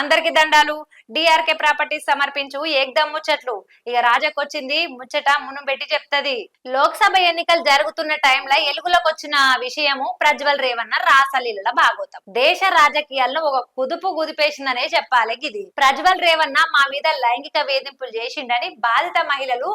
అందరికి దండాలు. DRK properties సమర్పించు ఏకదమ్ ముచ్చట్లు. ఇక రాజకొచ్చింది ముచ్చట మును పెట్టి చెప్తది. లోక్సభ ఎన్నికలు జరుగుతున్న టైంలో ఎలుగులోకి వచ్చిన విషయము ప్రజ్వల్ రేవన్న రాసలీల భాగోతం. దేశ రాజకీయాల్లో ఒక కుదుపు కుదిపేసిందనే చెప్పాలి. ఇది ప్రజ్వల్ రేవన్న మా మీద లైంగిక వేధింపులు చేసిండని బాధిత మహిళలు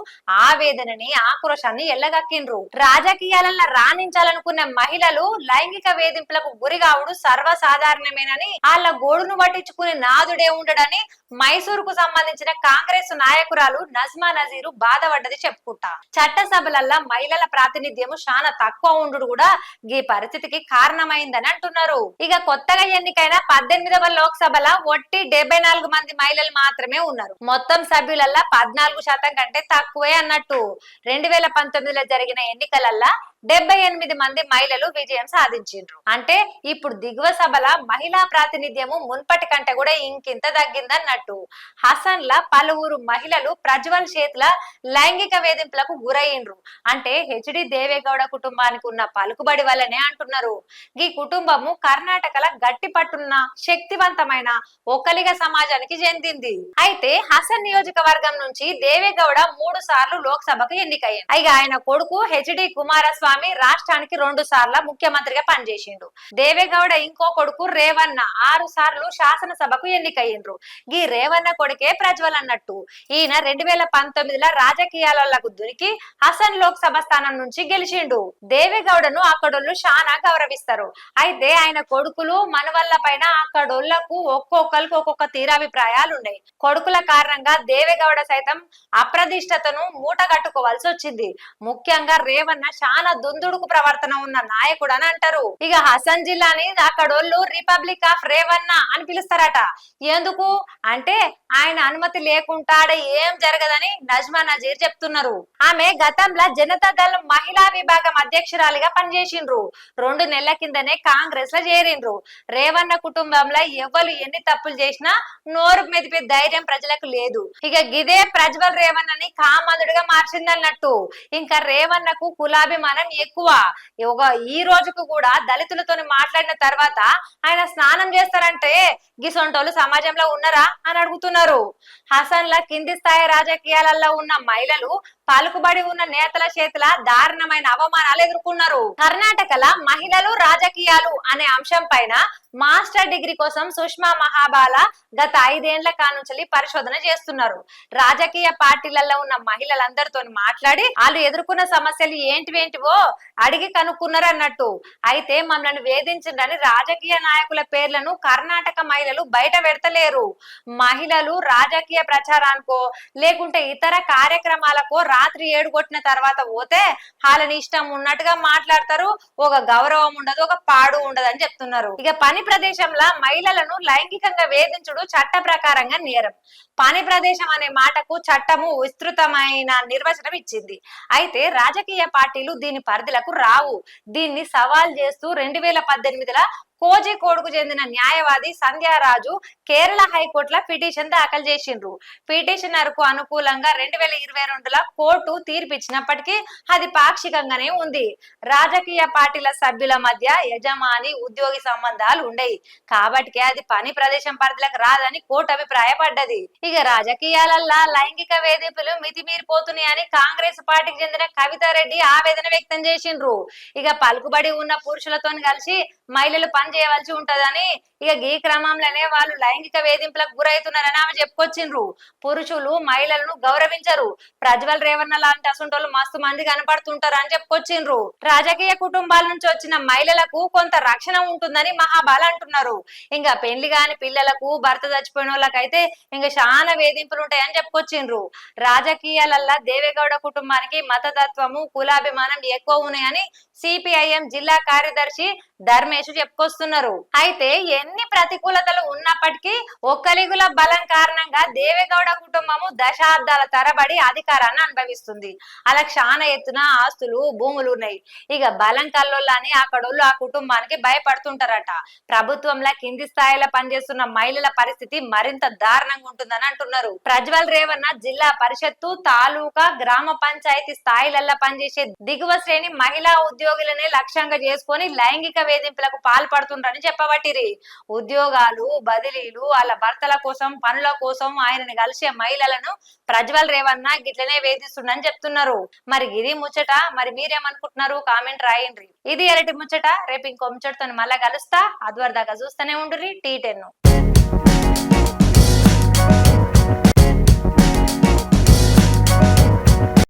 ఆవేదనని ఆక్రోశాన్ని ఎల్లగక్కిండ్రు. రాజకీయాలలో రాణించాలనుకున్న మహిళలు లైంగిక వేధింపులకు గురి కావడం సర్వసాధారణమేనని వాళ్ళ గోడును పట్టించుకునే నాదుడే ఉండడని మైసూర్ కు సంబంధించిన కాంగ్రెస్ నాయకురాలు నజ్మా నజీరు బాధపడ్డది చెప్పుకుంటా. చట్టసభలల్లో మహిళల ప్రాతినిధ్యము చాలా తక్కువ ఉండు కూడా ఈ పరిస్థితికి కారణమైందని అంటున్నారు. ఇక కొత్తగా ఎన్నికైన 18వ లోక్సభల ఒట్టి 74 మంది మహిళలు మాత్రమే ఉన్నారు. మొత్తం సభ్యులల్లా 14% కంటే తక్కువే అన్నట్టు. 2019లో జరిగిన ఎన్నికలల్లా 78 మంది మహిళలు విజయం సాధించిండ్రు. అంటే ఇప్పుడు దిగువ సభల మహిళా ప్రాతినిధ్యము మున్పటి కంటే కూడా ఇంకింత తగ్గిందన్నట్టు. హసన్ ల పలువురు మహిళలు ప్రజ్వల్ చేతుల లైంగిక వేధింపులకు గురయ్యిండ్రు. అంటే హెచ్డి దేవేగౌడ కుటుంబానికి ఉన్న పలుకుబడి వల్లనే అంటున్నారు. ఈ కుటుంబము కర్ణాటకల గట్టి పట్టున్న శక్తివంతమైన ఒక్కలిగ సమాజానికి చెందింది. అయితే హసన్ నియోజకవర్గం నుంచి దేవేగౌడ 3 సార్లు లోక్సభకు ఎన్నికయ్యారు. ఇక ఆయన కొడుకు హెచ్డి కుమారస్వామి రాష్ట్రానికి 2 సార్లు ముఖ్యమంత్రిగా పనిచేసిండు. దేవేగౌడ ఇంకో కొడుకు రేవన్న 6 సార్లు శాసనసభకు ఎన్నికయ్యిండ్రు. ఈ రేవన్న కొడుకే ప్రజ్వల్ అన్నట్టు. ఈయన 2019లో రాజకీయాలకు దునికి హసన్ లోక్సభ స్థానం నుంచి గెలిచిండు. దేవేగౌడను అక్కడోళ్ళు చాలా గౌరవిస్తారు. అయితే ఆయన కొడుకులు మనవల్ల పైన అక్కడోళ్లకు ఒక్కొక్కరికి ఒక్కొక్క తీరాభిప్రాయాలు ఉన్నాయి. కొడుకుల కారణంగా దేవేగౌడ సైతం అప్రదిష్టతను మూట కట్టుకోవాల్సి వచ్చింది. ముఖ్యంగా రేవన్న చాలా దుందుడుకు ప్రవర్తన ఉన్న నాయకుడు అని అంటారు. ఇక హసన్ జిల్లాని అక్కడోళ్ళు రిపబ్లిక్ ఆఫ్ రేవన్న అని పిలుస్తారట. ఎందుకు అంటే ఆయన అనుమతి లేకుండా ఏం జరగదని నజ్మా నజీర్ చెప్తున్నారు. ఆమె గతంలో జనతాదళ్ మహిళా విభాగం అధ్యక్షురాలిగా పనిచేసిండ్రు. 2 నెలల కిందనే కాంగ్రెస్ లో చేరిండ్రు. రేవన్న కుటుంబంలో ఎవరు ఎన్ని తప్పులు చేసినా నోరు మెదిపే ధైర్యం ప్రజలకు లేదు. ఇక గిదే ప్రజ్వల్ రేవన్నని కామందుడిగా మార్చిందన్నట్టు. ఇంకా రేవన్నకు కులాభిమానం ఎక్కువ. ఈ రోజుకు కూడా దళితులతో మాట్లాడిన తర్వాత ఆయన స్నానం చేస్తారంటే గిసొంటోళ్ళు సమాజంలో ఉన్నారా అని అడుగుతున్నారు. హసన్ ల కింది స్థాయి రాజకీయాలలో ఉన్న మహిళలు పలుకుబడి ఉన్న నేతల చేతుల దారుణమైన అవమానాలు ఎదుర్కొన్నారు. కర్ణాటకల మహిళలు రాజకీయాలు అనే అంశం పైన మాస్టర్ డిగ్రీ కోసం సుష్మా మహాబాల గత 5 ఏళ్ల కానుంచి పరిశోధన చేస్తున్నారు. రాజకీయ పార్టీలలో ఉన్న మహిళలందరితో మాట్లాడి వాళ్ళు ఎదుర్కొన్న సమస్యలు ఏంటివేంటివో అడిగి కనుక్కున్నారు అన్నట్టు. అయితే మమ్మల్ని వేధించిందని రాజకీయ నాయకుల పేర్లను కర్ణాటక మహిళలు బయట పెడతలేరు. మహిళలు రాజకీయ ప్రచారానికో లేకుంటే ఇతర కార్యక్రమాలకో రాత్రి 7 కొట్టిన తర్వాత పోతే వాళ్ళని ఇష్టం ఉన్నట్టుగా మాట్లాడతారు. ఒక గౌరవం ఉండదు, ఒక పాడు ఉండదు అని చెప్తున్నారు. ఇక పని ప్రదేశంలో మహిళలను లైంగికంగా వేధించుడు చట్ట ప్రకారంగా నేరం. పని ప్రదేశం అనే మాటకు చట్టము విస్తృతమైన నిర్వచనం ఇచ్చింది. అయితే రాజకీయ పార్టీలు దీని పరిధిలకు రావు. దీన్ని సవాల్ చేస్తూ 2018లో కోజికోడ్కు చెందిన న్యాయవాది సంధ్యారాజు కేరళ హైకోర్టులో పిటిషన్ దాఖలు చేసిండ్రు. పిటిషనర్ కు అనుకూలంగా 2022లో కోర్టు తీర్పిచ్చినప్పటికీ అది పాక్షికంగానే ఉంది. రాజకీయ పార్టీల సభ్యుల మధ్య యజమాని ఉద్యోగి సంబంధాలు ఉండేవి కాబట్టి అది పని ప్రదేశం పరిధిలకు రాదని కోర్టు అభిప్రాయపడ్డది. ఇక రాజకీయాలల్లో లైంగిక వేధింపులు మితిమీరిపోతున్నాయని కాంగ్రెస్ పార్టీకి చెందిన కవితారెడ్డి ఆవేదన వ్యక్తం చేసిండ్రు. ఇక పలుకుబడి ఉన్న పురుషులతో కలిసి మహిళలు పని చేయవలసి ఉంటదని, ఇక ఈ క్రమంలోనే వాళ్ళు లైంగిక వేధింపులకు గురవుతున్నారని ఆమె చెప్పుకొచ్చిండ్రు. పురుషులు మహిళలను గౌరవించరు. ప్రజ్వల్ రేవన్న లాంటి అసంటోళ్ళు మస్తు మంది కనపడుతుంటారు అని చెప్పుకొచ్చిండ్రు. రాజకీయ కుటుంబాల నుంచి వచ్చిన మహిళలకు కొంత రక్షణ ఉంటుందని మహాబాల అంటున్నారు. ఇంకా పెళ్లి కాని పిల్లలకు భర్త చచ్చిపోయిన వాళ్ళకైతే ఇంకా చాలా వేధింపులు ఉంటాయని చెప్పుకొచ్చిండ్రు. రాజకీయాలల్లా దేవేగౌడ కుటుంబానికి మతతత్వము కులాభిమానం ఎక్కువ ఉన్నాయని సిపిఐఎం జిల్లా కార్యదర్శి ధర్మేష్ చెప్పుకొస్తున్నారు. అయితే ఎన్ని ప్రతికూలతలు ఉన్నప్పటికీ ఒక్కలిగుల బలం కారణంగా దేవేగౌడ కుటుంబము దశాబ్దాల తరబడి అధికారాన్ని అనుభవిస్తుంది. అలా చాలా ఎత్తున ఆస్తులు భూములు ఉన్నాయి. ఇక బలం కల్లోళ్ళని అక్కడోళ్ళు ఆ కుటుంబానికి భయపడుతుంటారట. ప్రభుత్వంలో కింది స్థాయిలో పనిచేస్తున్న మహిళల పరిస్థితి మరింత దారుణంగా ఉంటుందని అంటున్నారు. ప్రజ్వల్ రేవన్న జిల్లా పరిషత్తు తాలూకా గ్రామ పంచాయతీ స్థాయిలలో పనిచేసే దిగువ శ్రేణి మహిళా ఉద్యోగులనే లక్ష్యంగా చేసుకొని లైంగిక వేధింపులకు పాల్పడుతుండ్రని చెప్పబట్టిరి. ఉద్యోగాలు బదిలీలు వాళ్ళ భర్తల కోసం పనుల కోసం ఆయనని కలిసే మహిళలను ప్రజ్వల్ రేవన్న గిట్లనే వేధిస్తుండని చెప్తున్నారు. మరి ఇది ముచ్చట, మరి మీరేమనుకుంటున్నారు? కామెంట్ రాయండి. ఇది ఎరటి ముచ్చట. రేపు ఇంకో ముచ్చటతో మళ్ళా కలుస్తా. అదివరదాకా చూస్తూనే ఉండుర్రి T10.